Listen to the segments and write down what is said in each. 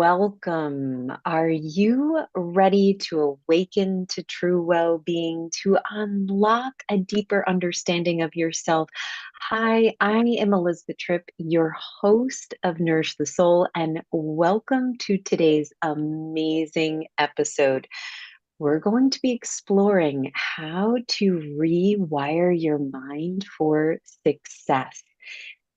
welcome. Are you ready to awaken to true well-being, to unlock a deeper understanding of yourself? Hi, I am Elizabeth Tripp, your host of Nourish the Soul, and welcome to today's amazing episode. We're going to be exploring how to rewire your mind for success.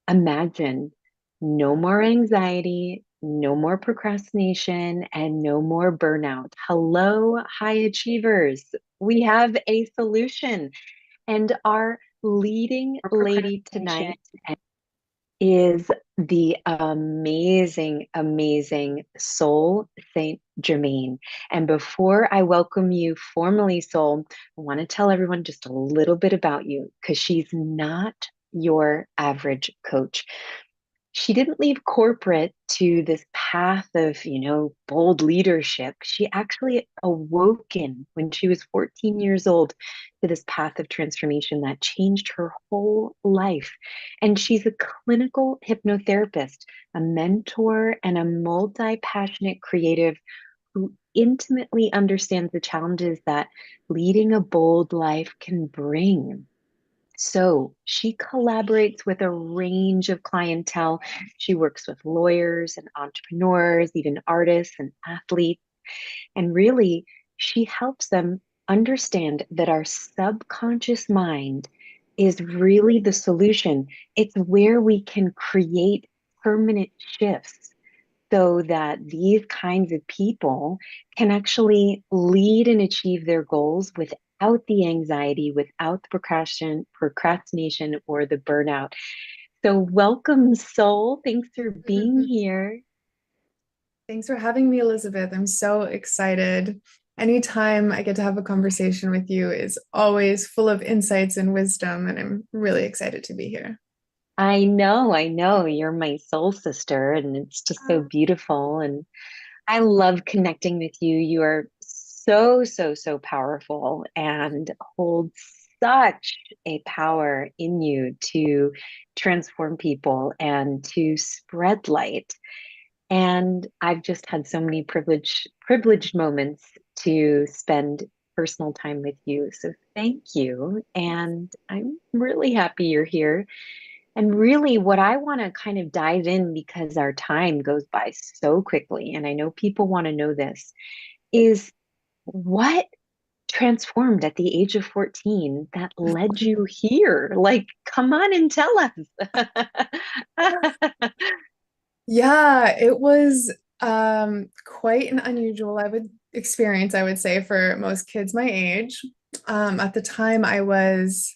Imagine no more anxiety, no more procrastination, and no more burnout. Hello, high achievers. We have a solution. And our leading Or lady procrastination. tonight is the amazing Soul Saint Germain. And before I welcome you formally, Soul, I want to tell everyone just a little bit about you because she's not your average coach. She didn't leave corporate to this path of, bold leadership. She actually awoken when she was 14 years old to this path of transformation that changed her whole life. And she's a clinical hypnotherapist, a mentor, and a multi-passionate creative who intimately understands the challenges that leading a bold life can bring. So she collaborates with a range of clientele. She works with lawyers and entrepreneurs, even artists and athletes. And really, she helps them understand that our subconscious mind is really the solution. It's where we can create permanent shifts so that these kinds of people can actually lead and achieve their goals without the anxiety, without the procrastination or the burnout. So, welcome, Soul. Thanks for being here. Thanks for having me, Elizabeth. I'm so excited. Anytime I get to have a conversation with you is always full of insights and wisdom, and I'm really excited to be here. I know. You're my soul sister, and it's just so Oh, beautiful. And I love connecting with you. You are so powerful and hold such a power in you to transform people and to spread light. And I've just had so many privileged moments to spend personal time with you. So thank you. And I'm really happy you're here. And really, what I want to kind of dive in because our time goes by so quickly, and I know people want to know this, is what transformed at the age of 14 that led you here? Like, come on and tell us. yeah, it was quite an unusual experience, I would say, for most kids my age. At the time, I was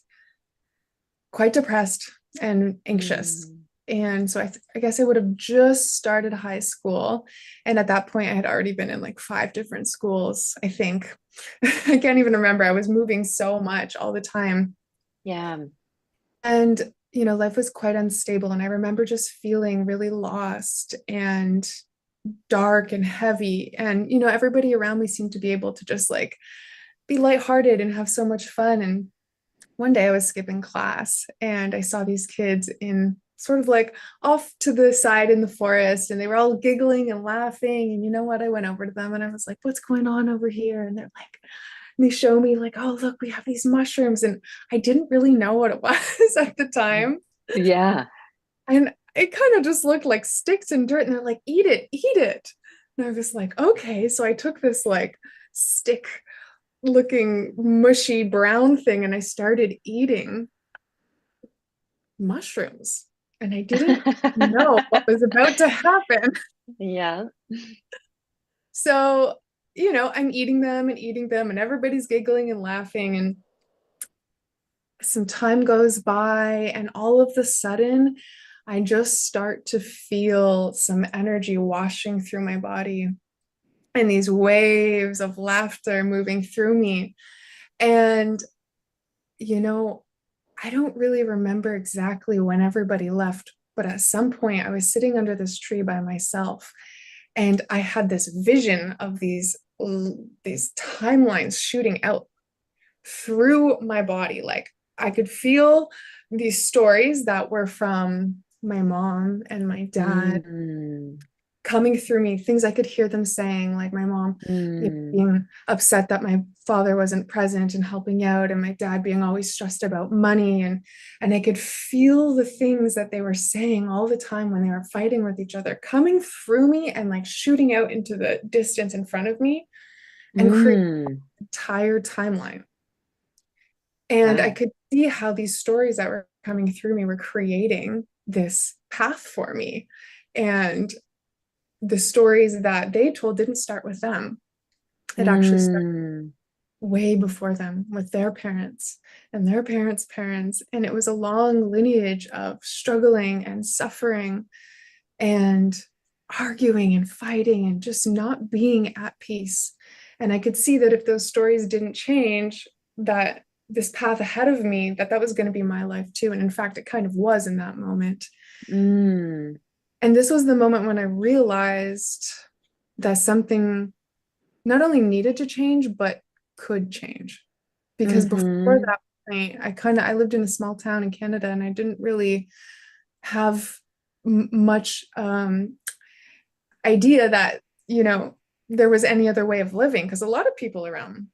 quite depressed and anxious. Mm, And so I guess I would have just started high school. And at that point, I had already been in like five different schools, I think. I can't even remember. I was moving so much all the time. yeah. And, life was quite unstable. And I remember just feeling really lost and dark and heavy. And, everybody around me seemed to be able to just like be lighthearted and have so much fun. And one day I was skipping class and I saw these kids in sort of like off to the side in the forest and they were all giggling and laughing. And you know what? I went over to them and I was like, what's going on over here? And they're like, and they show me like, oh, look, we have these mushrooms. And I didn't really know what it was at the time. Yeah. And it kind of just looked like sticks and dirt. And they're like, eat it, eat it. And I was like, okay. So I took this like stick looking mushy brown thing and I started eating mushrooms and I didn't know what was about to happen. Yeah. So, I'm eating them, and everybody's giggling and laughing. And some time goes by, and all of the sudden, I just start to feel some energy washing through my body and these waves of laughter moving through me. And, you know, I don't really remember exactly when everybody left, but at some point I was sitting under this tree by myself and I had this vision of these timelines shooting out through my body. Like I could feel these stories that were from my mom and my dad Mm, coming through me, things I could hear them saying, like my mom, Mm. being upset that my father wasn't present and helping out, and my dad being always stressed about money, and I could feel the things that they were saying all the time when they were fighting with each other coming through me and like shooting out into the distance in front of me and create Mm. an entire timeline. And I Wow. could see how these stories that were coming through me were creating this path for me. And the stories that they told didn't start with them. It actually started Mm. way before them with their parents and their parents' parents. And it was a long lineage of struggling and suffering and arguing and fighting and just not being at peace. And I could see that if those stories didn't change, that this path ahead of me, that was going to be my life too. And in fact, it kind of was in that moment. Mm. And this was the moment when I realized that something not only needed to change, but could change. Because before Mm-hmm. that point, I lived in a small town in Canada and I didn't really have much idea that, there was any other way of living. Because a lot of people around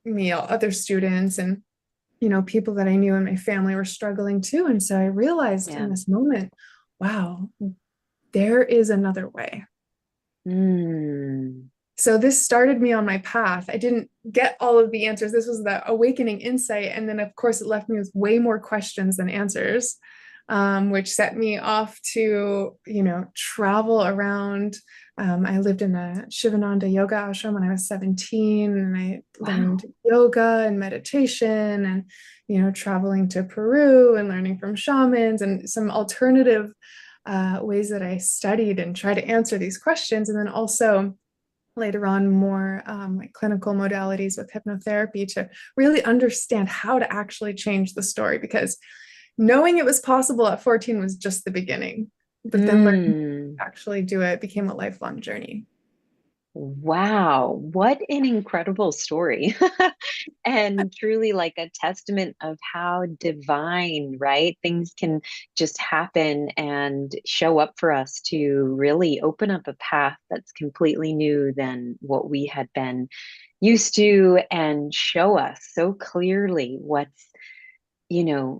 me, other students and, people that I knew in my family were struggling too. And so I realized in Yeah. this moment, wow, there is another way. Mm. So this started me on my path. I didn't get all of the answers. This was the awakening insight. And then, of course, it left me with way more questions than answers, which set me off to, travel around. I lived in a Shivananda yoga ashram when I was 17, and I learned Wow. yoga and meditation and, traveling to Peru and learning from shamans and some alternative ways that I studied and try to answer these questions. And then also, later on more like clinical modalities with hypnotherapy to really understand how to actually change the story, because knowing it was possible at 14 was just the beginning, but then learning Mm. to actually do it became a lifelong journey. Wow, what an incredible story. And truly like a testament of how divine, right? Things can just happen and show up for us to really open up a path that's completely new than what we had been used to and show us so clearly what's,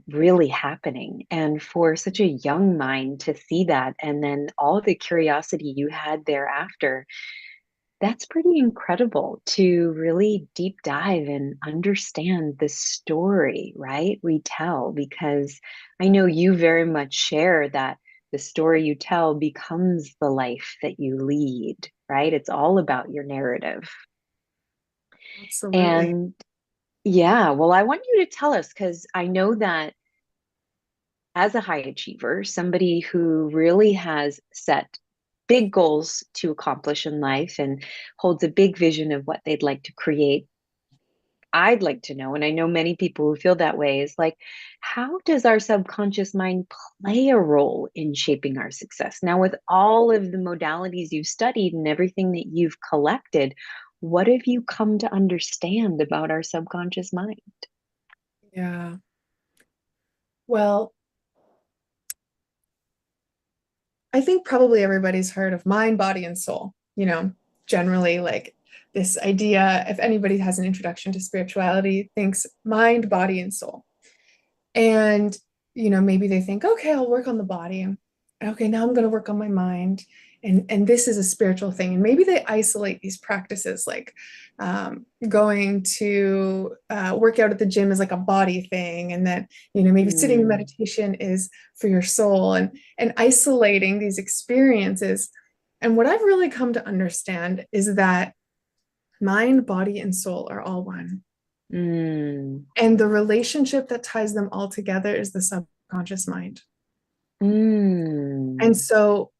really happening. And for such a young mind to see that and then all the curiosity you had thereafter, that's pretty incredible to really deep dive and understand the story, right? We tell, because I know you very much share that the story you tell becomes the life that you lead, right? It's all about your narrative. Absolutely. And yeah, well, I want you to tell us because I know that as a high achiever, somebody who really has set big goals to accomplish in life and holds a big vision of what they'd like to create, I'd like to know, and I know many people who feel that way, is like, how does our subconscious mind play a role in shaping our success? Now, with all of the modalities you've studied and everything that you've collected, what have you come to understand about our subconscious mind? Yeah. Well, I think probably everybody's heard of mind, body, and soul, generally like this idea, if anybody has an introduction to spirituality, thinks mind, body, and soul. And, maybe they think, okay, I'll work on the body. Okay, now I'm going to work on my mind. And this is a spiritual thing. And maybe they isolate these practices like going to work out at the gym is like a body thing. And then, maybe sitting in Mm, meditation is for your soul, and isolating these experiences. And what I've really come to understand is that mind, body, and soul are all one. mm, And the relationship that ties them all together is the subconscious mind. And mm, so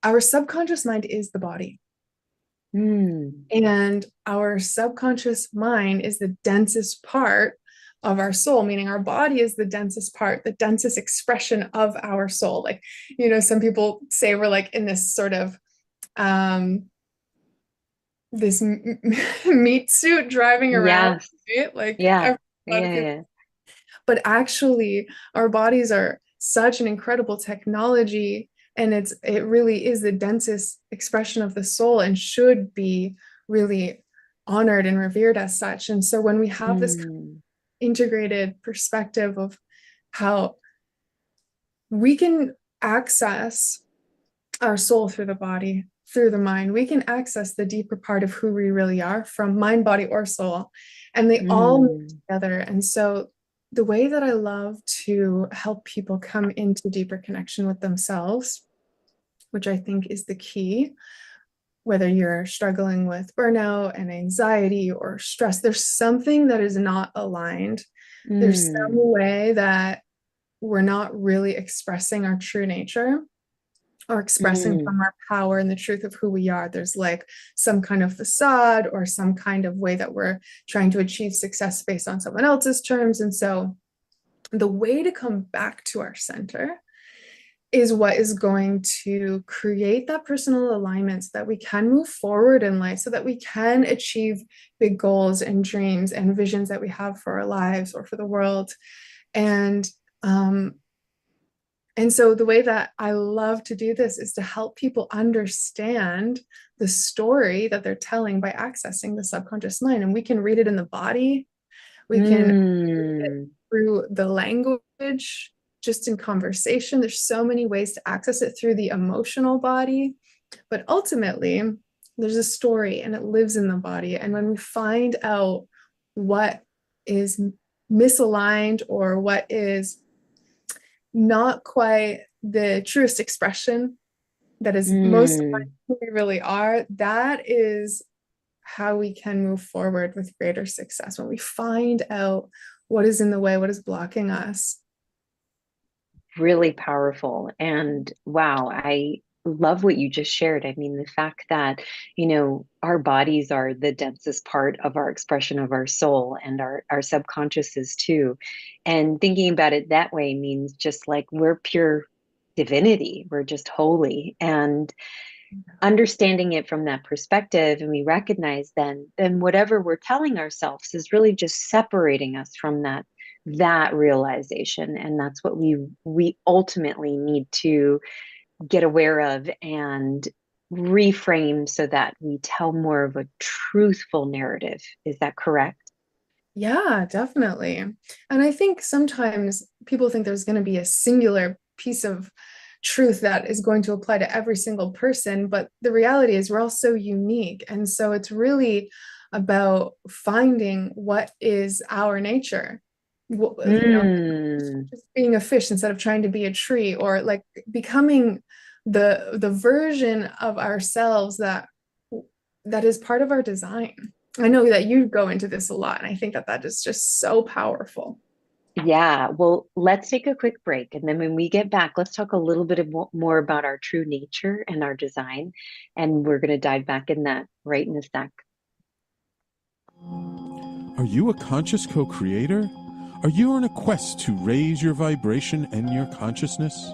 our subconscious mind is the body. mm, And our subconscious mind is the densest part of our soul, meaning our body is the densest part, the densest expression of our soul. Like, some people say we're like in this sort of this meat suit driving around, yes, right? Like yeah, a lot of yeah, people, yeah. but actually our bodies are such an incredible technology And it really is the densest expression of the soul and should be really honored and revered as such. And so when we have this Mm, integrated perspective of how we can access our soul through the body, through the mind, we can access the deeper part of who we really are from mind, body, or soul. And they all move mm, together. And so the way that I love to help people come into deeper connection with themselves, which I think is the key, whether you're struggling with burnout and anxiety or stress, there's something that is not aligned. There's some mm, way that we're not really expressing our true nature or expressing mm, from our power and the truth of who we are. There's like some kind of facade or some kind of way that we're trying to achieve success based on someone else's terms. And so the way to come back to our center is what is going to create that personal alignment so that we can move forward in life, so that we can achieve big goals and dreams and visions that we have for our lives or for the world. And um, and so the way that I love to do this is to help people understand the story that they're telling by accessing the subconscious mind. And we can read it in the body, we can read it mm, through the language, just in conversation. There's so many ways to access it through the emotional body. But ultimately, there's a story and it lives in the body. And when we find out what is misaligned or what is not quite the truest expression that is most mm. who we really are, that is how we can move forward with greater success. When we find out what is in the way, what is blocking us. Really powerful. And wow, I love what you just shared. I mean, the fact that, our bodies are the densest part of our expression of our soul, and our subconscious is too. And thinking about it that way means just like we're pure divinity, we're just holy. And understanding it from that perspective, and we recognize then whatever we're telling ourselves is really just separating us from that realization. And that's what we ultimately need to get aware of and reframe so that we tell more of a truthful narrative. Is that correct? Yeah, definitely. And I think sometimes people think there's going to be a singular piece of truth that is going to apply to every single person, but the reality is we're all so unique. And so it's really about finding what is our nature. Mm, Just being a fish instead of trying to be a tree, or like becoming the version of ourselves that is part of our design. I know that you go into this a lot, and I think that that is just so powerful. yeah. Well, let's take a quick break. And then when we get back, let's talk a little bit more about our true nature and our design. And we're going to dive back in that right in a sec. Are you a conscious co creator? Are you on a quest to raise your vibration and your consciousness?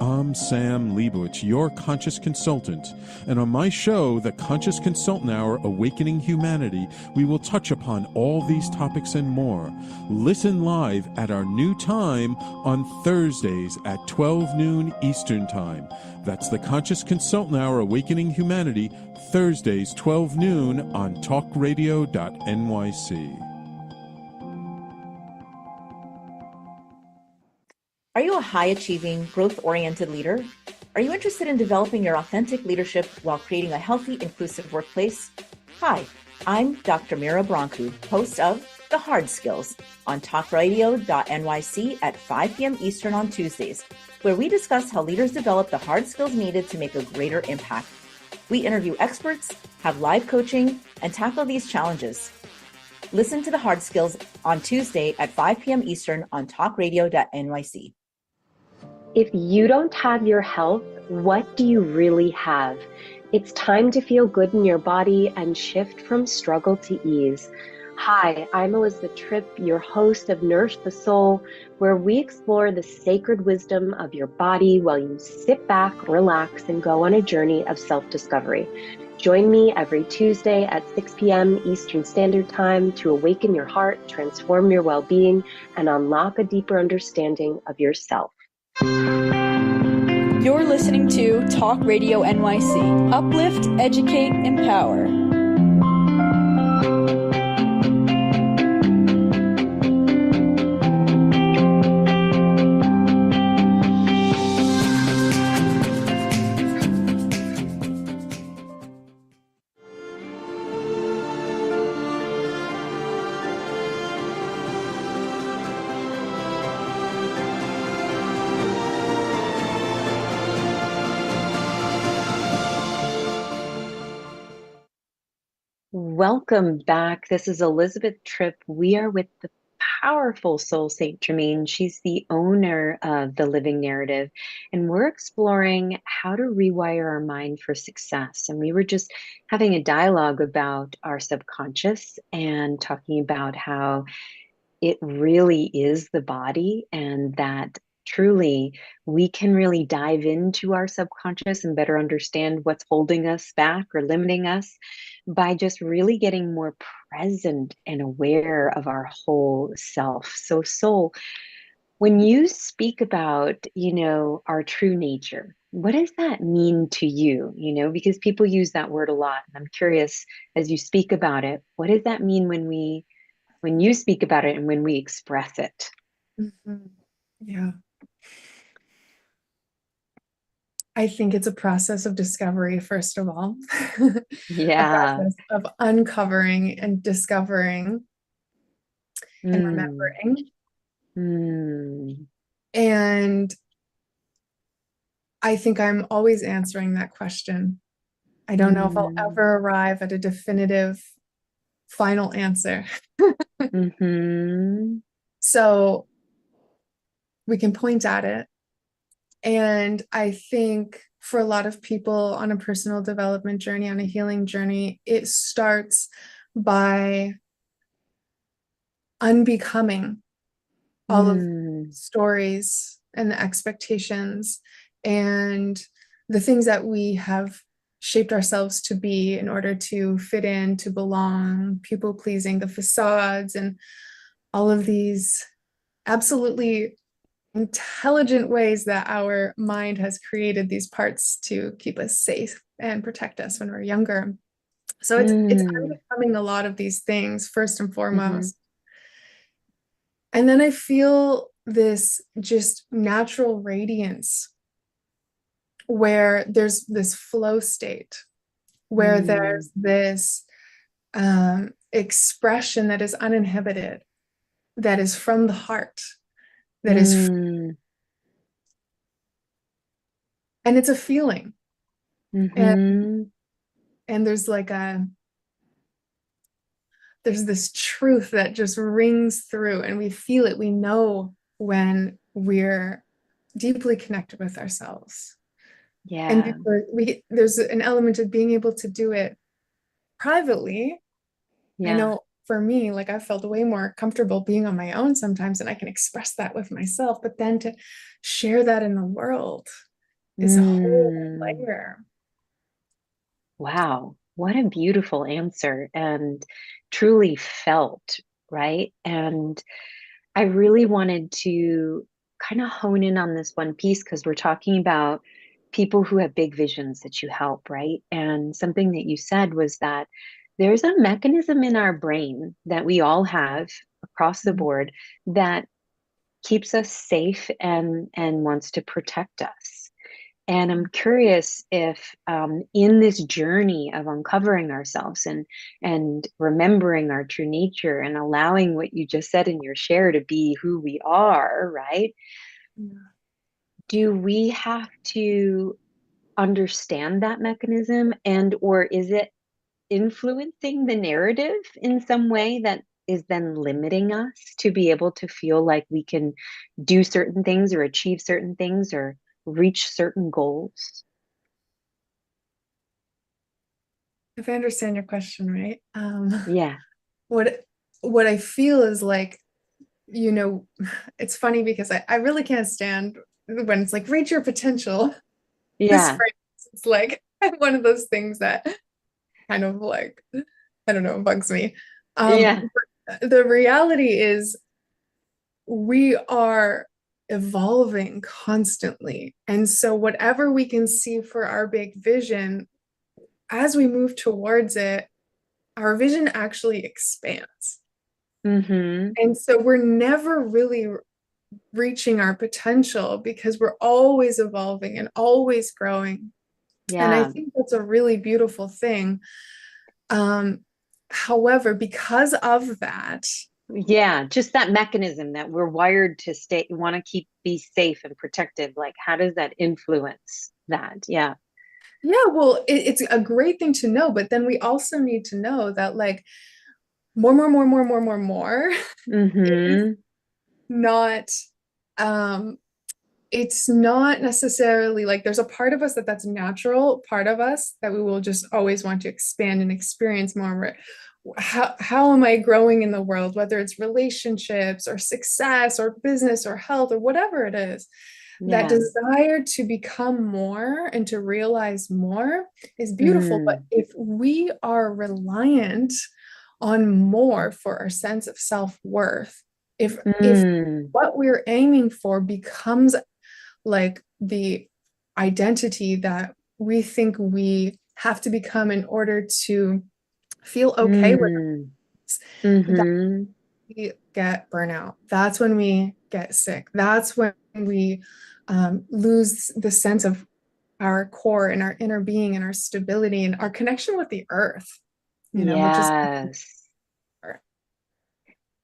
I'm Sam Leibowitz, your conscious consultant, and on my show, The Conscious Consultant Hour Awakening Humanity, we will touch upon all these topics and more. Listen live at our new time on Thursdays at 12 noon Eastern Time. That's The Conscious Consultant Hour Awakening Humanity, Thursdays 12 noon on talkradio.nyc. Are you a high-achieving, growth-oriented leader? Are you interested in developing your authentic leadership while creating a healthy, inclusive workplace? Hi, I'm Dr. Mira Brancu, host of The Hard Skills on talkradio.nyc at 5 p.m. Eastern on Tuesdays, where we discuss how leaders develop the hard skills needed to make a greater impact. We interview experts, have live coaching, and tackle these challenges. Listen to The Hard Skills on Tuesday at 5 p.m. Eastern on talkradio.nyc. If you don't have your health, what do you really have? It's time to feel good in your body and shift from struggle to ease. Hi, I'm Elizabeth Tripp, your host of Nourish the Soul, where we explore the sacred wisdom of your body while you sit back, relax, and go on a journey of self-discovery. Join me every Tuesday at 6 p.m. Eastern Standard Time to awaken your heart, transform your well-being, and unlock a deeper understanding of yourself. You're listening to Talk Radio NYC. Uplift, educate, empower. Welcome back. This is Elizabeth Tripp. We are with the powerful soul Saint Germain. She's the owner of The Living Narrative, and we're exploring how to rewire our mind for success. And we were just having a dialogue about our subconscious and talking about how it really is the body, and that truly we can really dive into our subconscious and better understand what's holding us back or limiting us by just really getting more present and aware of our whole self. So, soul, when you speak about, our true nature, what does that mean to you? Because people use that word a lot. And I'm curious, as you speak about it, what does that mean when you speak about it and when we express it? Mhm. Yeah. I think it's a process of discovery, first of all, a Yeah. process of uncovering and discovering and Mm, remembering. mm, And I think I'm always answering that question. I don't know if I'll mm, ever arrive at a definitive final answer. mm-hmm, So we can point at it. And I think for a lot of people on a personal development journey, on a healing journey, it starts by unbecoming all of the mm, stories and the expectations and the things that we have shaped ourselves to be in order to fit in, to belong, people pleasing, the facades, and all of these absolutely intelligent ways that our mind has created these parts to keep us safe and protect us when we're younger. So it's mm, unbecoming a lot of these things first and mm-hmm, foremost. And then I feel this just natural radiance where there's this flow state, where mm, there's this expression that is uninhibited, that is from the heart, that is, mm, and it's a feeling. And mm-hmm. there's there's this truth that just rings through, and we feel it. We know when we're deeply connected with ourselves. And Yeah, there's an element of being able to do it privately. I yeah. know for me, like I felt way more comfortable being on my own sometimes, and I can express that with myself, but then to share that in the world is a whole Mm. layer. Wow, what a beautiful answer and truly felt, right? And I really wanted to kind of hone in on this one piece because we're talking about people who have big visions that you help, right? And something that you said was that there's a mechanism in our brain that we all have across the board that keeps us safe and wants to protect us. And I'm curious if, in this journey of uncovering ourselves and remembering our true nature and allowing what you just said in your share to be who we are, right? Yeah. Do we have to understand that mechanism, and or is it influencing the narrative in some way that is then limiting us to be able to feel like we can do certain things or achieve certain things or reach certain goals? If I understand your question right, Yeah. what what I feel is like, it's funny because I really can't stand when it's like reach your potential. This Yeah. phrase, it's like one of those things that kind of like, I don't know, bugs me. Yeah. But the reality is we are evolving constantly. And so whatever we can see for our big vision, as we move towards it, our vision actually expands. Mm-hmm. And so we're never really reaching our potential because we're always evolving and always growing. And I Yeah. think that's a really beautiful thing. However, because of that, Yeah, just that mechanism that we're wired to stay, want to keep, be safe and protected. Like, how does that influence that? Yeah. yeah, well, it's a great thing to know, but then we also need to know that like more is Mm-hmm. not um it's not necessarily like there's a part of us that's natural part of us that we will just always want to expand and experience more. How am I growing in the world, whether it's relationships or success or business or health or whatever it is. That Yeah. desire to become more and to realize more is beautiful, but Mm. if we are reliant on more for our sense of self-worth, if Mm. what we're aiming for becomes like the identity that we think we have to become in order to feel okay with Mm. us, that Mm-hmm. we get burnout. That's when we get sick. That's when we lose the sense of our core and our inner being and our stability and our connection with the earth, which is Yes.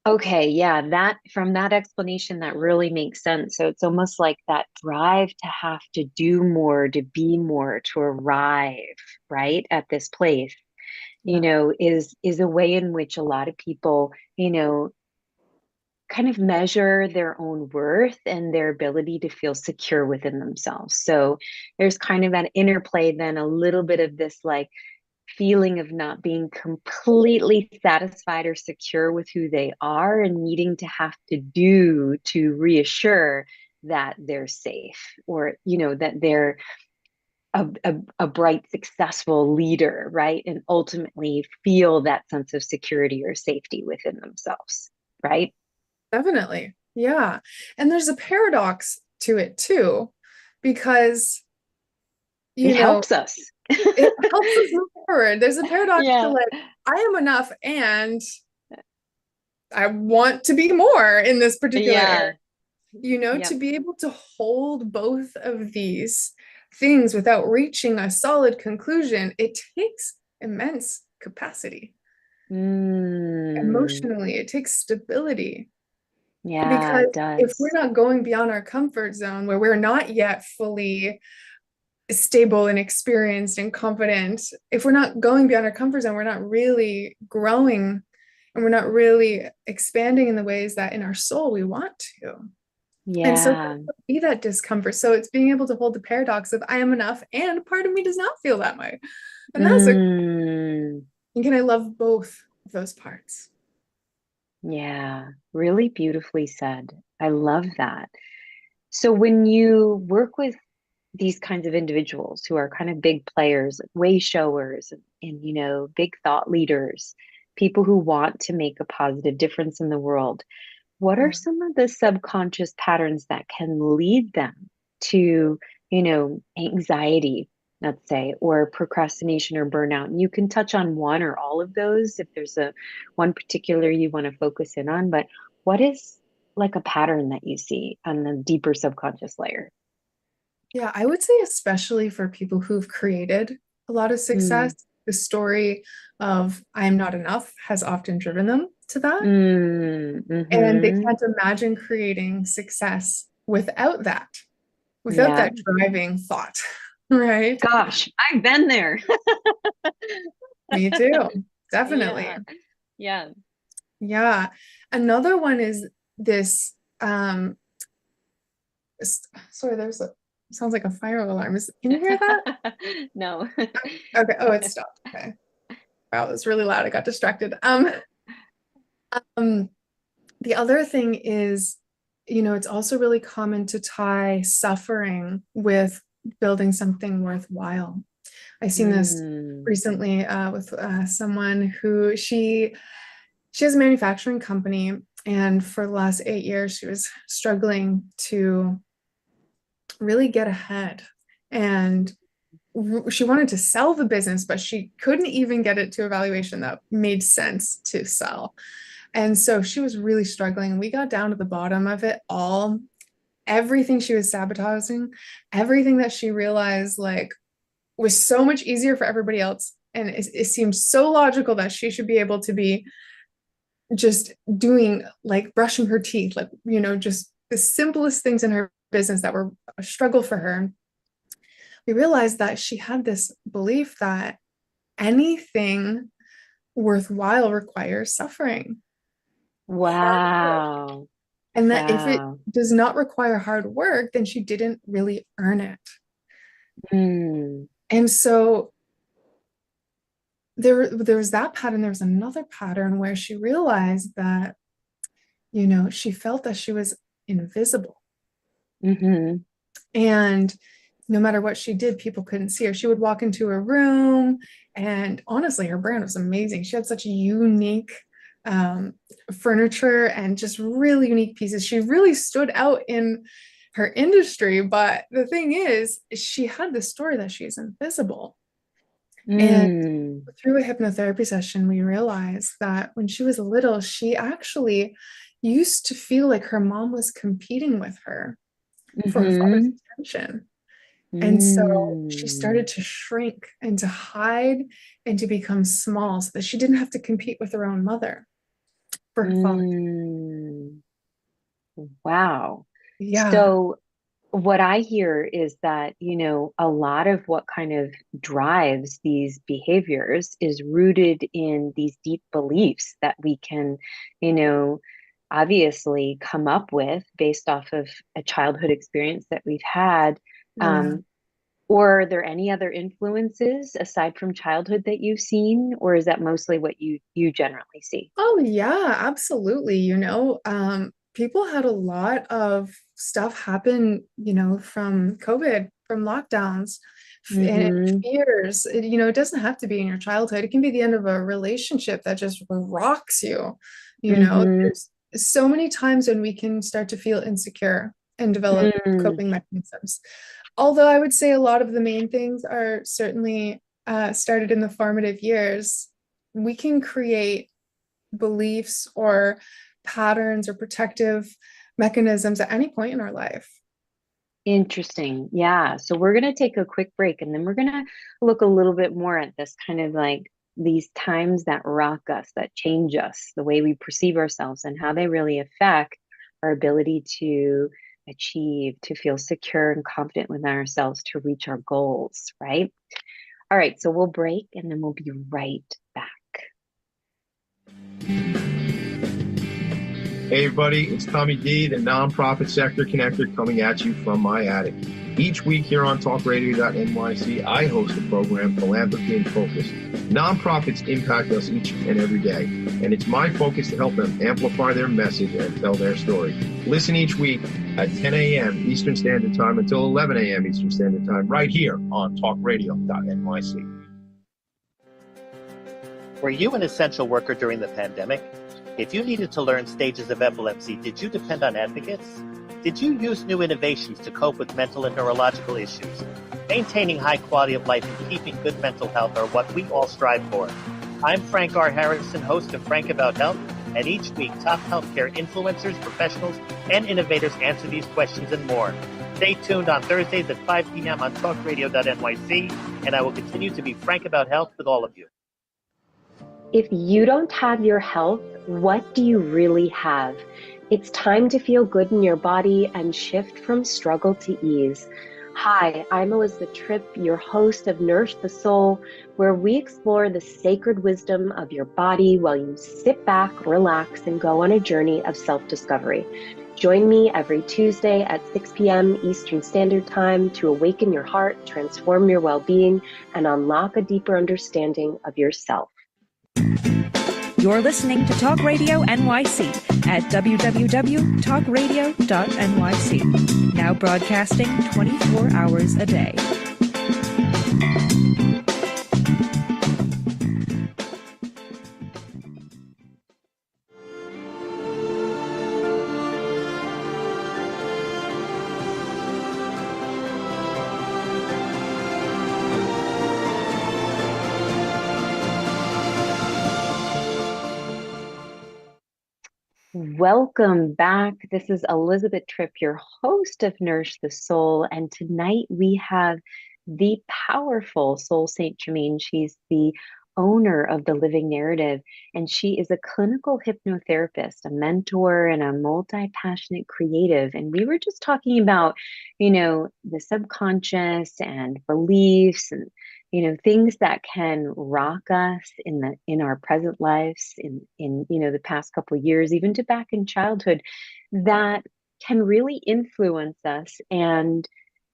Okay, yeah, that from that explanation, that really makes sense. So it's almost like that drive to have to do more, to be more, to arrive, right, at this place, yeah, is a way in which a lot of people, kind of measure their own worth and their ability to feel secure within themselves. So there's kind of that interplay, then a little bit of this like feeling of not being completely satisfied or secure with who they are and needing to have to do to reassure that they're safe, or that they're a bright successful leader, right, and ultimately feel that sense of security or safety within themselves, right. definitely. Yeah. And there's a paradox to it too, because, It you know, helps us. it helps us move forward. There's a paradox to Yeah. like, I am enough and I want to be more in this particular area. Yeah. To Yep. be able to hold both of these things without reaching a solid conclusion, it takes immense capacity. Mm. Emotionally, it takes stability. Yeah, Because it if we're does. not going beyond our comfort zone where we're not yet fully stable and experienced and confident, if we're not going beyond our comfort zone, we're not really growing and we're not really expanding in the ways that in our soul we want to. And so Yeah. be that discomfort. So it's being able to hold the paradox of I am enough and part of me does not feel that way. And that's a Mm. and can I love both of those parts? Yeah, really beautifully said. I love that. So when you work with these kinds of individuals who are kind of big players, way showers, and big thought leaders, people who want to make a positive difference in the world, what are Yeah. some of the subconscious patterns that can lead them to, anxiety, let's say, or procrastination or burnout? And you can touch on one or all of those if there's a one particular you want to focus in on, but what is like a pattern that you see on the deeper subconscious layer? Yeah, I would say especially for people who've created a lot of success, Mm, the story of I am not enough has often driven them to that. And they mm-hmm. can't imagine creating success without Yeah. that driving thought, right? Gosh, I've been there. Me too. Definitely. Yeah. Yeah. Yeah. Another one is this sorry, sounds like a fire alarm. Can you hear that? No. Okay. Oh, it stopped. Okay. Wow, it was really loud. I got distracted. Um, the other thing is, it's also really common to tie suffering with building something worthwhile. I seen this Mm, recently with someone who she has a manufacturing company And for the last 8 years, she was struggling to really get ahead. And she wanted to sell the business, but she couldn't even get it to a valuation that made sense to sell. And so she was really struggling. And we got down to the bottom of it all. Everything she was sabotaging, everything that she realized like was so much easier for everybody else. And it seemed so logical that she should be able to be just doing like brushing her teeth, like, just the simplest things in her business that were a struggle for her. We realized that she had this belief that anything worthwhile requires suffering, hard work, Wow. and that if it Wow. does not require hard work, then she didn't really earn it. Mm. And so there was that pattern. There was another pattern where she realized that, she felt that she was invisible. Mm-hmm. And no matter what she did, people couldn't see her. She would walk into a room, and honestly, her brand was amazing. She had such unique furniture and just really unique pieces. She really stood out in her industry. But the thing is, she had this story that she's invisible. And Mm. through a hypnotherapy session, we realized that when she was little, she actually used to feel like her mom was competing with her for her father's Mm-hmm. attention. And so she Mm. started to shrink and to hide and to become small so that she didn't have to compete with her own mother for her father. Mm. Wow. Yeah. So what I hear is that, a lot of what kind of drives these behaviors is rooted in these deep beliefs that we can, you know, obviously come up with based off of a childhood experience that we've had. Yeah. Um, or are there any other influences aside from childhood that you've seen, or is that mostly what you generally see? Oh, yeah, absolutely. People had a lot of stuff happen, from COVID, from lockdowns and Mm-hmm. fears. It doesn't have to be in your childhood. It can be the end of a relationship that just rocks you. Mm-hmm. There's so many times when we can start to feel insecure and develop Mm. coping mechanisms. Although I would say a lot of the main things are certainly started in the formative years. We can create beliefs or patterns or protective mechanisms at any point in our life. Interesting. Yeah. So we're going to take a quick break and then we're going to look a little bit more at this kind of like these times that rock us, that change us, the way we perceive ourselves and how they really affect our ability to achieve, to feel secure and confident within ourselves, to reach our goals, right? All right. So we'll break and then we'll be right back. Hey everybody, it's Tommy D, the nonprofit sector connector coming at you from my attic. Each week here on talkradio.nyc, I host a program, Philanthropy in Focus. Nonprofits impact us each and every day, and it's my focus to help them amplify their message and tell their story. Listen each week at 10 a.m. Eastern Standard Time until 11 a.m. Eastern Standard Time, right here on talkradio.nyc. Were you an essential worker during the pandemic? If you needed to learn stages of epilepsy, did you depend on advocates? Did you use new innovations to cope with mental and neurological issues? Maintaining high quality of life and keeping good mental health are what we all strive for. I'm Frank R. Harrison, host of Frank About Health, and each week top healthcare influencers, professionals, and innovators answer these questions and more. Stay tuned on Thursdays at 5 p.m. on talkradio.nyc, and I will continue to be frank about health with all of you. If you don't have your health, what do you really have? It's time to feel good in your body and shift from struggle to ease. Hi, I'm Elizabeth Tripp, your host of Nourish the Soul, where we explore the sacred wisdom of your body while you sit back, relax, and go on a journey of self-discovery. Join me every Tuesday at 6 p.m. Eastern Standard Time to awaken your heart, transform your well-being, and unlock a deeper understanding of yourself. You're listening to Talk Radio NYC at www.talkradio.nyc. Now broadcasting 24 hours a day. Welcome back. This is Elizabeth Tripp, your host of Nourish the Soul. And tonight we have the powerful Soul Saint Germain. She's the owner of the Living Narrative, and she is a clinical hypnotherapist, a mentor, and a multi-passionate creative. And we were just talking about, the subconscious and beliefs and things that can rock us in our present lives in the past couple of years, even to back in childhood, that can really influence us and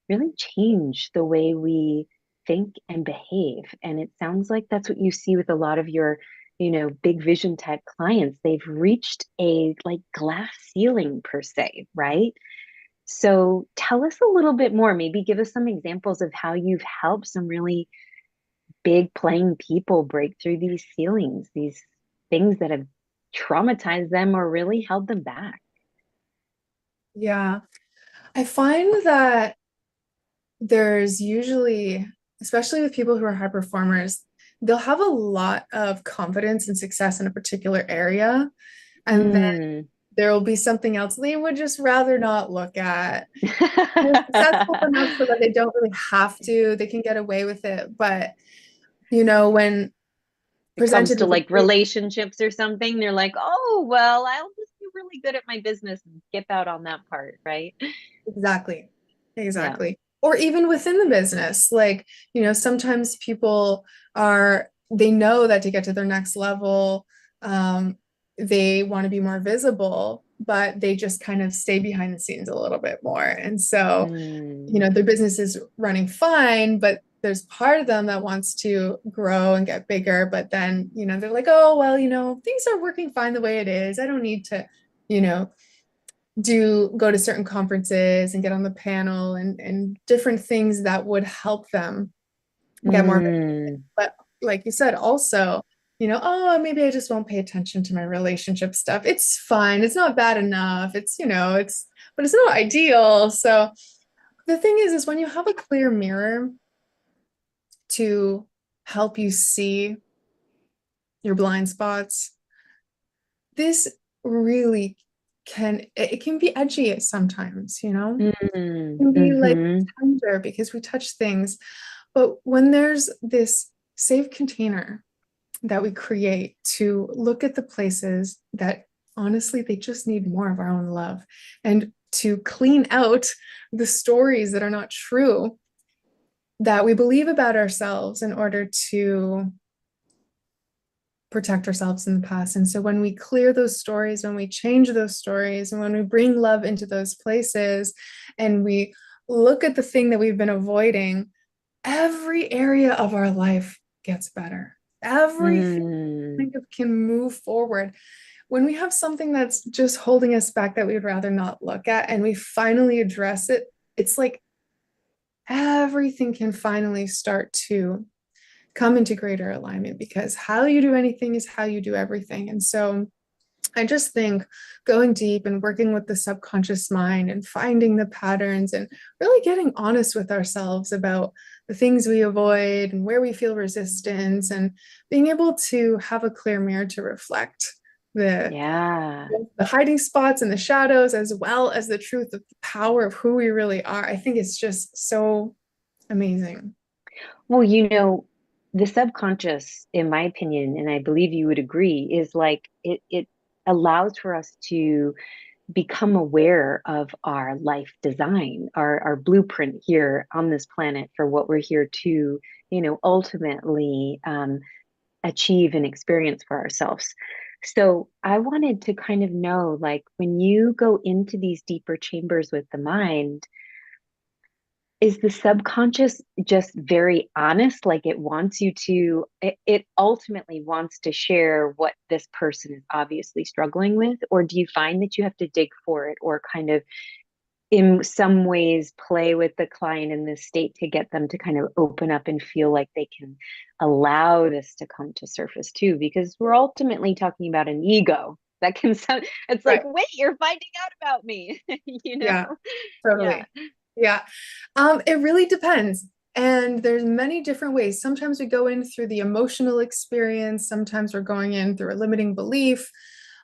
really change the way we think and behave. And it sounds like that's what you see with a lot of your big vision type clients. They've reached a like glass ceiling per se, right? So tell us a little bit more, maybe give us some examples of how you've helped some really big playing people break through these ceilings, these things that have traumatized them or really held them back. Yeah. I find that there's usually, especially with people who are high performers, they'll have a lot of confidence and success in a particular area. And then Mm. there will be something else they would just rather not look at. They're successful enough so that they don't really have to, they can get away with it. But, when It comes presented to with like relationships or something, they're like, oh, well, I'll just be really good at my business and skip out on that part, right? exactly, Yeah. exactly. Or even within the business, like, sometimes people they know that to get to their next level, they want to be more visible, but they just kind of stay behind the scenes a little bit more. And so, Mm. their business is running fine, but there's part of them that wants to grow and get bigger. But then, they're like, oh, well, things are working fine the way it is. I don't need to, you know, go to certain conferences and get on the panel and different things that would help them get more. Mm. But like you said, also, oh, maybe I just won't pay attention to my relationship stuff. It's fine. It's not bad enough. But it's not ideal. So the thing is when you have a clear mirror to help you see your blind spots, this really it can be edgy sometimes, Mm. can be like Mm-hmm. tender because we touch things. But when there's this safe container that we create to look at the places that honestly they just need more of our own love, and to clean out the stories that are not true that we believe about ourselves in order to protect ourselves in the past. And so when we clear those stories, when we change those stories, and when we bring love into those places and we look at the thing that we've been avoiding, every area of our life gets better. Everything Mm. can move forward. When we have something that's just holding us back that we'd rather not look at and we finally address it, it's like everything can finally start to come into greater alignment, because how you do anything is how you do everything. And so I just think going deep and working with the subconscious mind and finding the patterns and really getting honest with ourselves about the things we avoid and where we feel resistance, and being able to have a clear mirror to reflect the Yeah. the hiding spots and the shadows, as well as the truth of the power of who we really are. I think it's just so amazing. Well, the subconscious, in my opinion, and I believe you would agree, is like it allows for us to become aware of our life design, our blueprint here on this planet for what we're here to, ultimately achieve and experience for ourselves. So I wanted to kind of know, like, when you go into these deeper chambers with the mind, is the subconscious just very honest? Like it wants you to, it ultimately wants to share what this person is obviously struggling with? Or do you find that you have to dig for it or kind of in some ways play with the client in this state to get them to kind of open up and feel like they can allow this to come to surface too? Because we're ultimately talking about an ego that can sound, it's like, Right. wait, you're finding out about me, you know? Yeah, Yeah. totally. Yeah. It really depends. And there's many different ways. Sometimes we go in through the emotional experience. Sometimes we're going in through a limiting belief.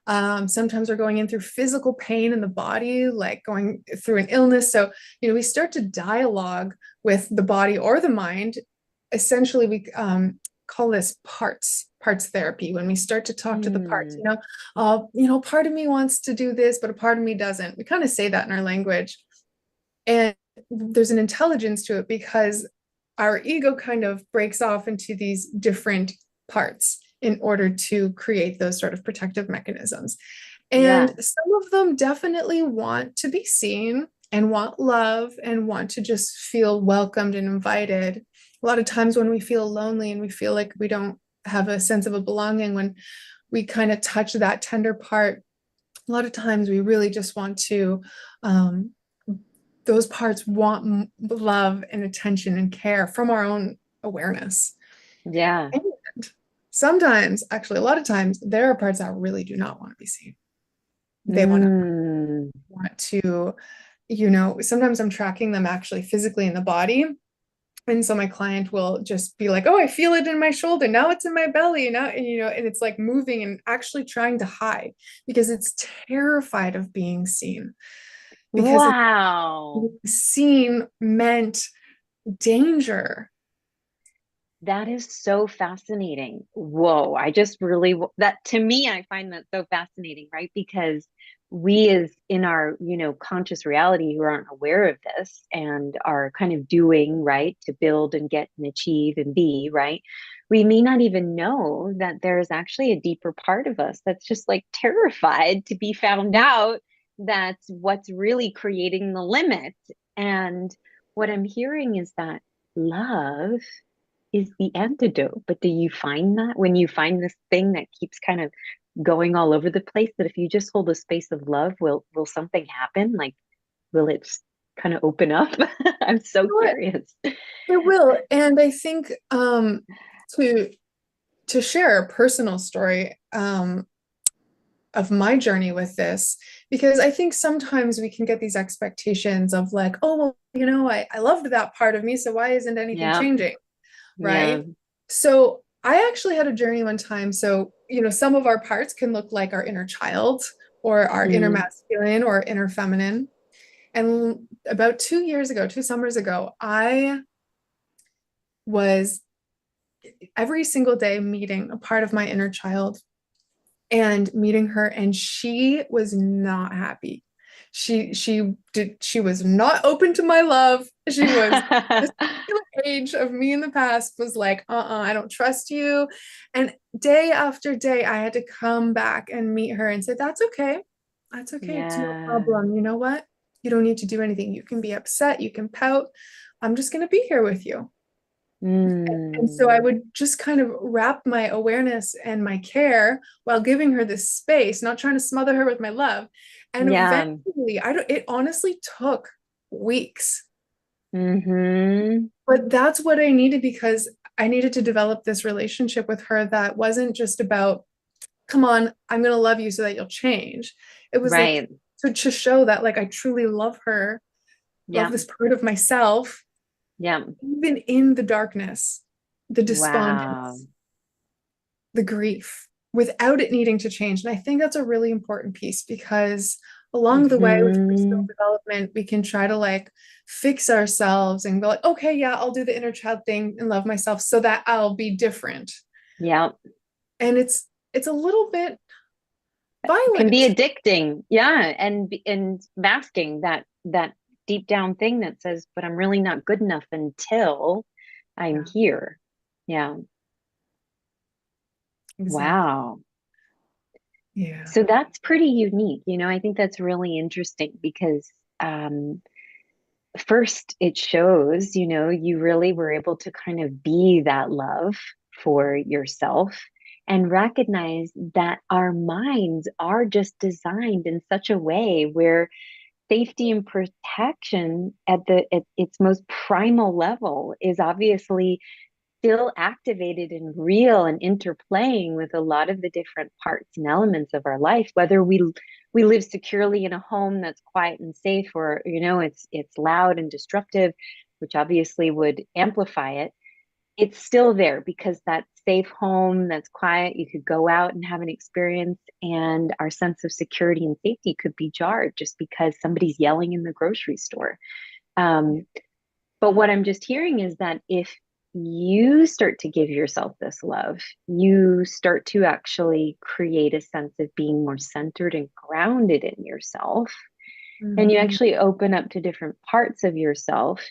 Sometimes we're going in through physical pain in the body, like going through an illness. So, we start to dialogue with the body or the mind. Essentially, we call this parts therapy. When we start to talk to the parts, part of me wants to do this, but a part of me doesn't. We kind of say that in our language. And there's an intelligence to it because our ego kind of breaks off into these different parts in order to create those sort of protective mechanisms. And some of them definitely want to be seen and want love and want to just feel welcomed and invited. A lot of times when we feel lonely and we feel like we don't have a sense of a belonging, when we kind of touch that tender part, a lot of times we really just want to, those parts want love and attention and care from our own awareness. Yeah. And sometimes, actually, a lot of times, there are parts that really do not want to be seen. They want to, sometimes I'm tracking them actually physically in the body. And so my client will just be like, oh, I feel it in my shoulder. Now it's in my belly. Now, and it's like moving and actually trying to hide because it's terrified of being seen. Because Wow. seen meant danger. That is so fascinating. Whoa. I just really, that to me, I find that so fascinating, right? Because we as in our, conscious reality who aren't aware of this and are kind of doing, right, to build and get and achieve and be, right? We may not even know that there's actually a deeper part of us that's just like terrified to be found out. That's what's really creating the limit. And what I'm hearing is that love is the antidote. But do you find that when you find this thing that keeps kind of going all over the place, that if you just hold a space of love, will something happen? Like, will it kind of open up? I'm so curious. It will. And I think to share a personal story of my journey with this, because I think sometimes we can get these expectations of like, oh, well, I loved that part of me, so why isn't anything changing? Right. Yeah. So I actually had a journey one time. So, some of our parts can look like our inner child or our inner masculine or inner feminine. And about 2 summers ago, I was every single day meeting a part of my inner child and meeting her, and she was not happy. She was not open to my love. She was this age of me in the past was like, I don't trust you. And day after day, I had to come back and meet her and say, that's okay. That's okay. It's no problem. You know what? You don't need to do anything. You can be upset. You can pout. I'm just going to be here with you. And so I would just kind of wrap my awareness and my care while giving her this space, not trying to smother her with my love. And eventually, it honestly took weeks. But that's what I needed, because I needed to develop this relationship with her that wasn't just about, come on, I'm going to love you so that you'll change. It was like to show that like I truly love her, love this part of myself. Yeah. Even in the darkness, the despondence, the grief, without it needing to change. And I think that's a really important piece, because along the way with personal development, we can try to like fix ourselves and go like, okay, yeah, I'll do the inner child thing and love myself so that I'll be different. Yeah. And it's a little bit violent. It can be addicting. Yeah. And masking that deep down thing that says, but I'm really not good enough until I'm here. Yeah. Exactly. Wow. Yeah. So that's pretty unique. I think that's really interesting because first it shows, you really were able to kind of be that love for yourself and recognize that our minds are just designed in such a way where safety and protection at its most primal level is obviously still activated and real and interplaying with a lot of the different parts and elements of our life, whether we live securely in a home that's quiet and safe, or it's loud and disruptive, which obviously would amplify it. It's still there because that safe home that's quiet. You could go out and have an experience, and our sense of security and safety could be jarred just because somebody's yelling in the grocery store. Um, but what I'm just hearing is that if you start to give yourself this love, you start to actually create a sense of being more centered and grounded in yourself. And you actually open up to different parts of yourself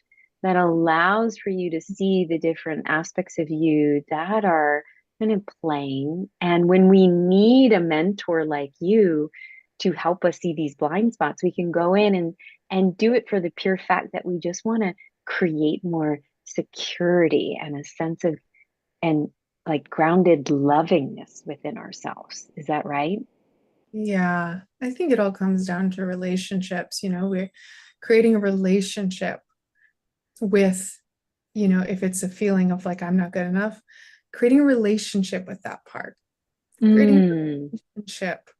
that allows for you to see the different aspects of you that are kind of playing. And when we need a mentor like you to help us see these blind spots, we can go in and do it for the pure fact that we just want to create more security and a sense of and like grounded lovingness within ourselves. Is that right? Yeah, I think it all comes down to relationships. We're creating a relationship with, if it's a feeling of like, I'm not good enough, creating a relationship with that part, creating a relationship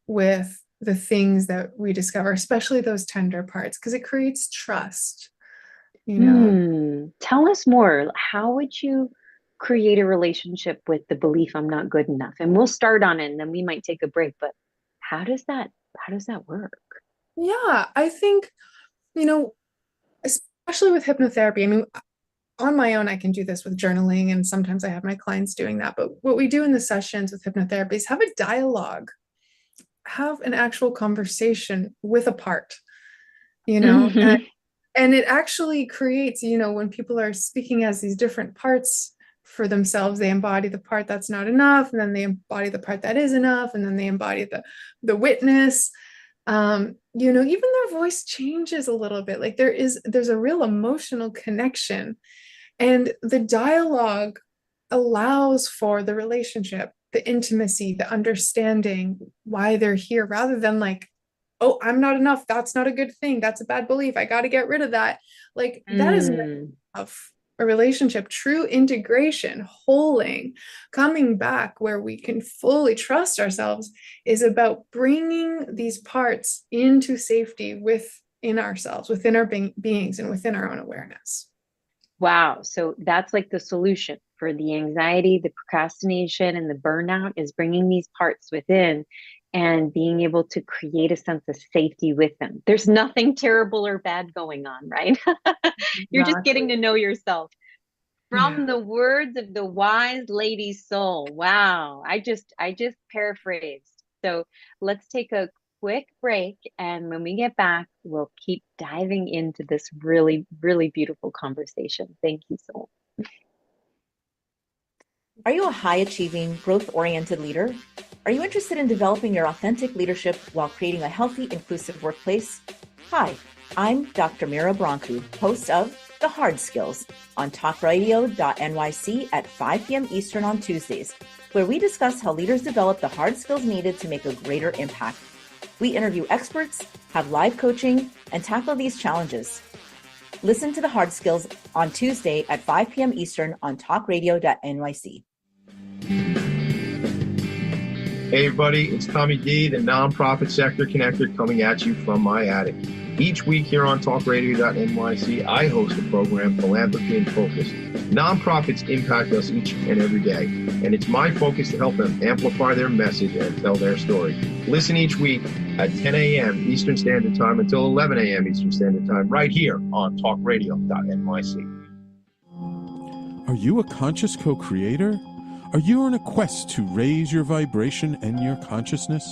with the things that we discover, especially those tender parts, because it creates trust. Tell us more. How would you create a relationship with the belief I'm not good enough? And we'll start on it and then we might take a break, but how does that work? Yeah, I think, especially with hypnotherapy, I mean, on my own, I can do this with journaling, and sometimes I have my clients doing that. But what we do in the sessions with hypnotherapy is have a dialogue, have an actual conversation with a part, and it actually creates, when people are speaking as these different parts for themselves, they embody the part that's not enough, and then they embody the part that is enough, and then they embody the witness. Even their voice changes a little bit. Like there's a real emotional connection, and the dialogue allows for the relationship, the intimacy, the understanding why they're here, rather than like, oh, I'm not enough. That's not a good thing. That's a bad belief. I got to get rid of that. Like that is of a relationship. True integration, holding, coming back where we can fully trust ourselves is about bringing these parts into safety within ourselves, within our beings, and within our own awareness. Wow. So that's like the solution for the anxiety, the procrastination, and the burnout is bringing these parts within and being able to create a sense of safety with them. There's nothing terrible or bad going on, right? You're just getting to know yourself. From the words of the wise lady soul. Wow. I just paraphrased. So let's take a quick break. And when we get back, we'll keep diving into this really, really beautiful conversation. Thank you, Soul. Are you a high-achieving, growth-oriented leader? Are you interested in developing your authentic leadership while creating a healthy, inclusive workplace? Hi, I'm Dr. Mira Broncu, host of The Hard Skills on talkradio.nyc at 5 p.m. Eastern on Tuesdays, where we discuss how leaders develop the hard skills needed to make a greater impact. We interview experts, have live coaching, and tackle these challenges. Listen to The Hard Skills on Tuesday at 5 p.m. Eastern on talkradio.nyc. Hey everybody, it's Tommy D, the nonprofit sector connector, coming at you from my attic. Each week here on talkradio.nyc, I host a program, Philanthropy in Focus. Nonprofits impact us each and every day, and it's my focus to help them amplify their message and tell their story. Listen each week at 10 a.m. Eastern Standard Time until 11 a.m. Eastern Standard Time, right here on talkradio.nyc. Are you a conscious co-creator? Are you on a quest to raise your vibration and your consciousness?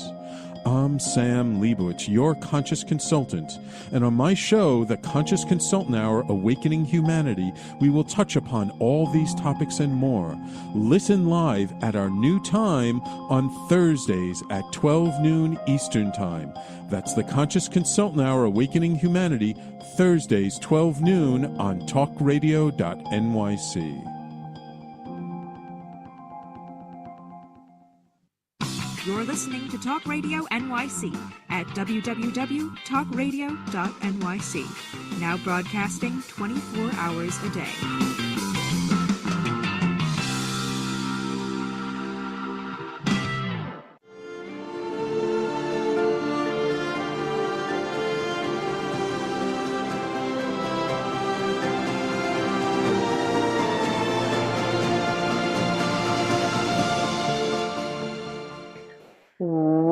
I'm Sam Leibowitz, your conscious consultant, and on my show, The Conscious Consultant Hour, Awakening Humanity, we will touch upon all these topics and more. Listen live at our new time on Thursdays at 12 noon Eastern Time. That's The Conscious Consultant Hour, Awakening Humanity, Thursdays 12 noon on talkradio.nyc. You're listening to Talk Radio NYC at www.talkradio.nyc. Now broadcasting 24 hours a day.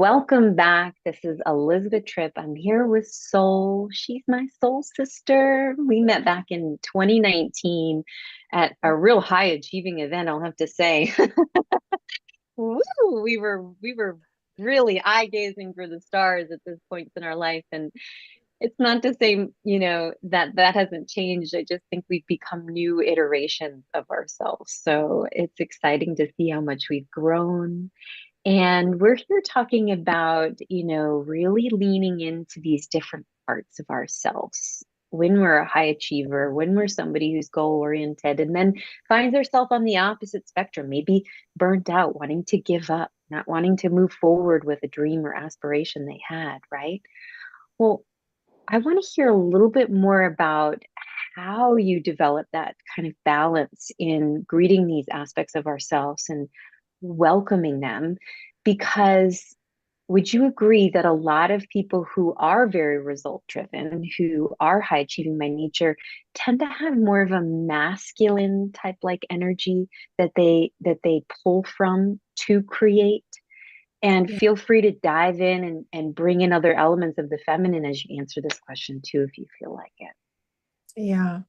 welcome back. This is Elizabeth Tripp. I'm here with Soul. She's my soul sister. We met back in 2019 at a real high achieving event, I'll have to say. Woo! We were really eye gazing for the stars at this point in our life. And it's not to say, that hasn't changed. I just think we've become new iterations of ourselves. So it's exciting to see how much we've grown. And we're here talking about, really leaning into these different parts of ourselves. When we're a high achiever, when we're somebody who's goal oriented, and then finds herself on the opposite spectrum, maybe burnt out, wanting to give up, not wanting to move forward with a dream or aspiration they had, right? Well, I want to hear a little bit more about how you develop that kind of balance in greeting these aspects of ourselves and welcoming them. Because would you agree that a lot of people who are very result driven, who are high achieving by nature, tend to have more of a masculine type like energy that they pull from to create? And Yeah. feel free to dive in and bring in other elements of the feminine as you answer this question too, if you feel like it. Yeah.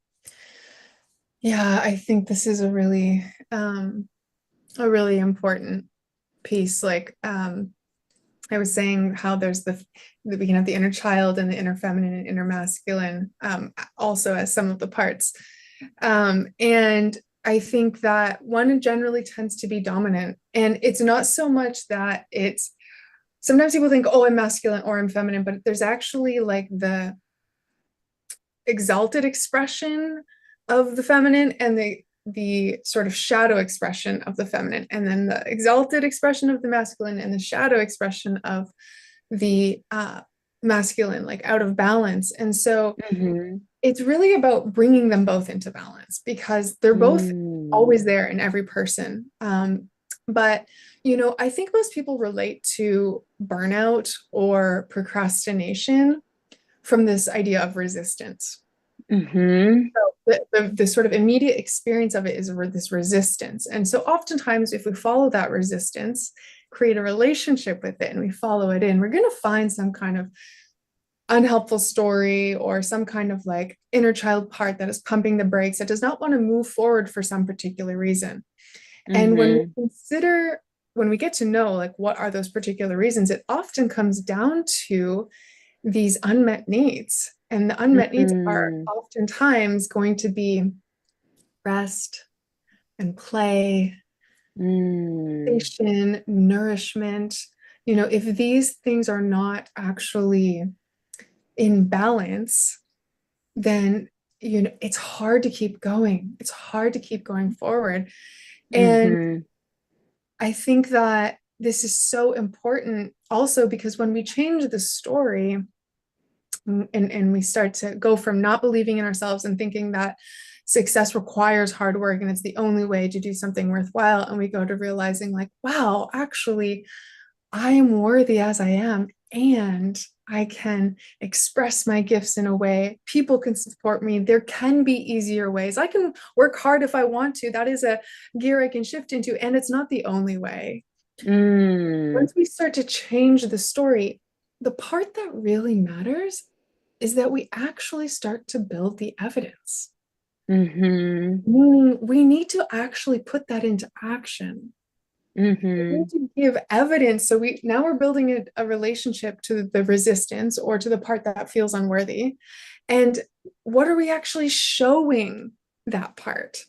Yeah, I think this is a really important piece. Like I was saying how there's we can have the inner child and the inner feminine and inner masculine also as some of the parts. And I think that one generally tends to be dominant. And it's not so much that sometimes people think, oh, I'm masculine or I'm feminine, but there's actually like the exalted expression of the feminine and the sort of shadow expression of the feminine, and then the exalted expression of the masculine and the shadow expression of the masculine, like out of balance. And so Mm-hmm. it's really about bringing them both into balance because they're both Mm. always there in every person. But I think most people relate to burnout or procrastination from this idea of resistance. Mm-hmm. So the sort of immediate experience of it is this resistance. And so oftentimes, if we follow that resistance, create a relationship with it, and we follow it in, we're going to find some kind of unhelpful story or some kind of like inner child part that is pumping the brakes, that does not want to move forward for some particular reason. And Mm-hmm. when we get to know like what are those particular reasons, it often comes down to these unmet needs. And the unmet needs are Mm-hmm. oftentimes going to be rest and play, Mm. station, nourishment. If these things are not actually in balance, then it's hard to keep going. It's hard to keep going forward. And Mm-hmm. I think that this is so important also because when we change the story, and we start to go from not believing in ourselves and thinking that success requires hard work and it's the only way to do something worthwhile, and we go to realizing like, wow, actually I am worthy as I am, and I can express my gifts in a way people can support me. There can be easier ways. I can work hard if I want to. That is a gear I can shift into, and it's not the only way. Mm. Once we start to change the story, the part that really matters is that we actually start to build the evidence. Mm-hmm. Meaning we need to actually put that into action. We Mm-hmm. need to give evidence. So we're building a relationship to the resistance or to the part that feels unworthy. And what are we actually showing that part?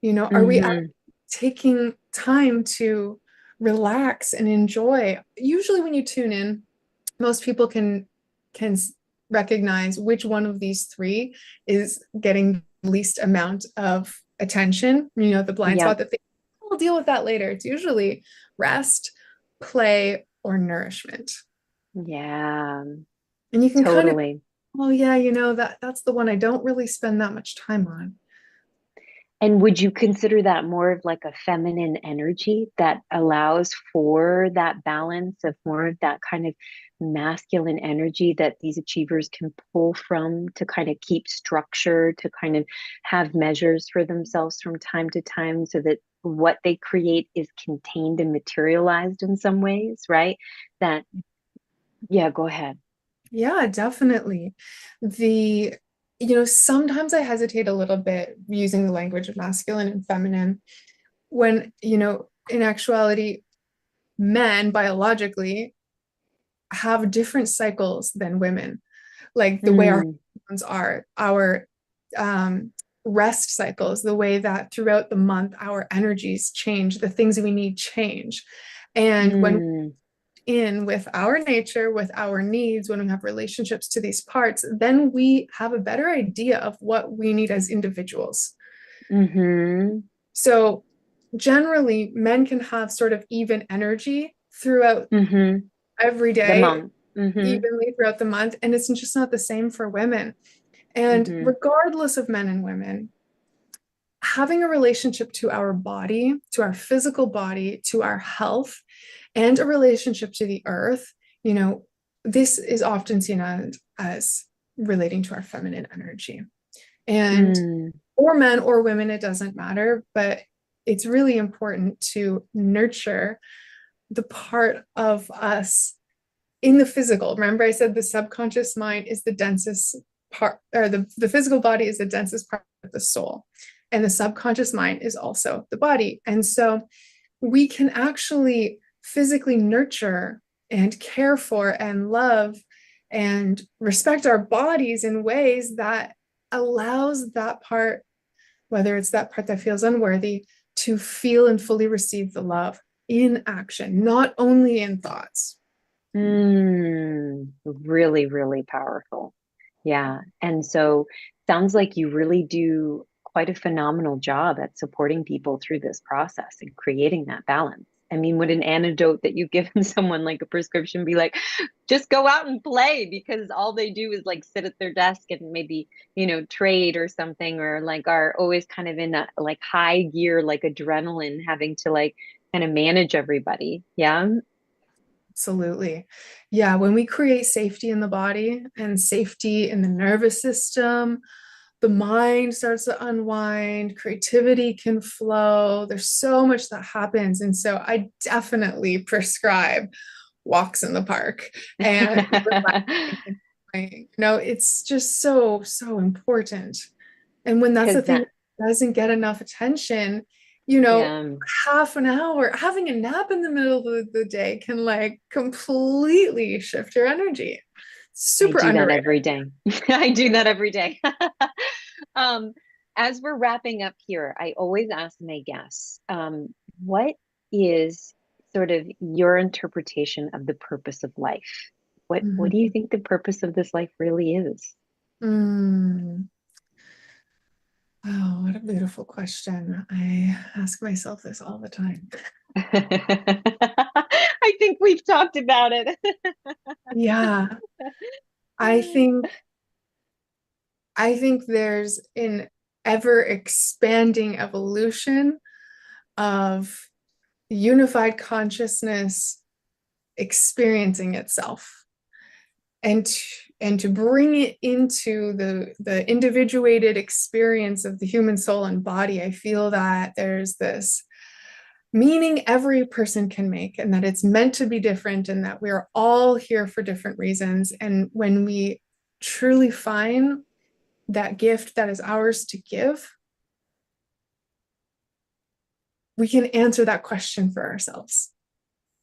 Are we Mm-hmm. taking time to relax and enjoy? Usually when you tune in, most people can recognize which one of these three is getting the least amount of attention, the blind Yeah. spot that we'll deal with that later. It's usually rest, play, or nourishment. Yeah. And you can kind of, Totally. oh yeah, that's the one I don't really spend that much time on. And would you consider that more of like a feminine energy that allows for that balance of more of that kind of masculine energy that these achievers can pull from to kind of keep structure, to kind of have measures for themselves from time to time so that what they create is contained and materialized in some ways, right? That Yeah, go ahead. Yeah, definitely. Sometimes I hesitate a little bit using the language of masculine and feminine when, in actuality, men biologically have different cycles than women. Like the way our Mm, hormones are, our um, rest cycles, the way that throughout the month our energies change, the things we need change. And when mm, in with our nature, with our needs, when we have relationships to these parts, then we have a better idea of what we need as individuals. mm-hmm, So generally, men can have sort of even energy throughout mm-hmm. every The day, monk. Mm-hmm, evenly throughout the month, and it's just not the same for women. And mm-hmm, regardless of men and women, having a relationship to our body, to our physical body, to our health, and a relationship to the earth, this is often seen as relating to our feminine energy. And mm, or men or women, it doesn't matter, but it's really important to nurture the part of us in the physical. Remember, I said the subconscious mind is the densest part, or the physical body is the densest part of the soul. And the subconscious mind is also the body. And so we can actually physically nurture and care for and love and respect our bodies in ways that allows that part, whether it's that part that feels unworthy, to feel and fully receive the love in action, not only in thoughts. really, really powerful. Yeah. And so sounds like you really do quite a phenomenal job at supporting people through this process and creating that balance. I mean, would an antidote that you've given someone like a prescription be like, just go out and play because all they do is like sit at their desk and maybe, trade or something, or like are always kind of in that like high gear, like adrenaline, having to like kind of manage everybody. Yeah. Absolutely. Yeah, when we create safety in the body and safety in the nervous system, the mind starts to unwind, creativity can flow. There's so much that happens. And so I definitely prescribe walks in the park and relaxing and playing. It's just so, so important. And when that's the Because thing that, that doesn't get enough attention, you know, yeah, half an hour, having a nap in the middle of the day can like completely shift your energy. I Super do that underrated. every day. I do that every day. um, as we're wrapping up here, I always ask my guests, what is sort of your interpretation of the purpose of life? What do you Mhm. think the purpose of this life really is? Mm. Oh, what a beautiful question. I ask myself this all the time. I think we've talked about it. Yeah, I think I think there's an ever expanding evolution of unified consciousness experiencing itself, and to bring it into the individuated experience of the human soul and body. I feel that there's this meaning every person can make, and that it's meant to be different, and that we're all here for different reasons. And when we truly find that gift that is ours to give, we can answer that question for ourselves.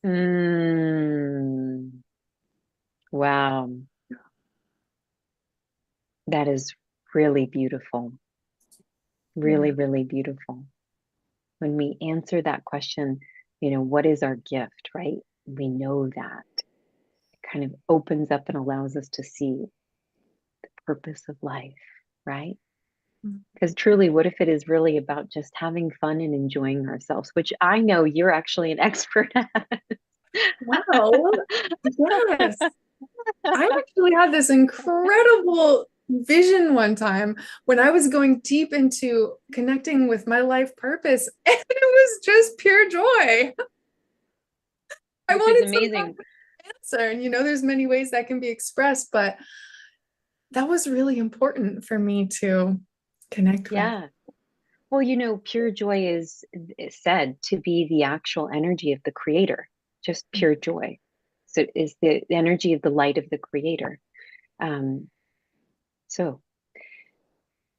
Mm, wow, that is really beautiful. Really, Yeah. really beautiful. When we answer that question, what is our gift, right? We know that. It kind of opens up and allows us to see the purpose of life, right? Because truly, what if it is really about just having fun and enjoying ourselves, which I know you're actually an expert at. Well, yes. I actually had this incredible vision one time when I was going deep into connecting with my life purpose, and it was just pure joy. I Which is wanted some amazing. answer, and there's many ways that can be expressed, but that was really important for me to connect with. Yeah. Well, pure joy is said to be the actual energy of the creator, just pure joy. So it is the energy of the light of the creator. Um, so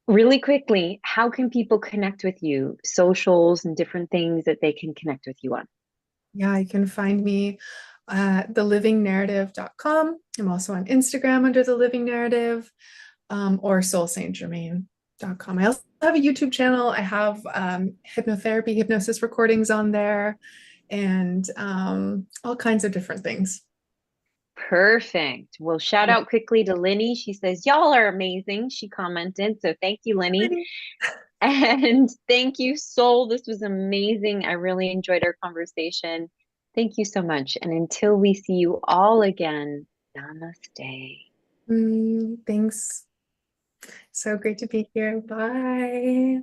really quickly, how can people connect with you? Socials and different things that they can connect with you on. Yeah, you can find me at thelivingnarrative.com. I'm also on Instagram under The Living Narrative, or soulsaintgermain.com. I also have a YouTube channel. I have hypnotherapy, hypnosis recordings on there, and all kinds of different things. Perfect. Well, shout out quickly to Linny. She says, y'all are amazing. She commented. So thank you, Linny. And thank you, Soul. This was amazing. I really enjoyed our conversation. Thank you so much. And until we see you all again, namaste. Thanks. So great to be here. Bye.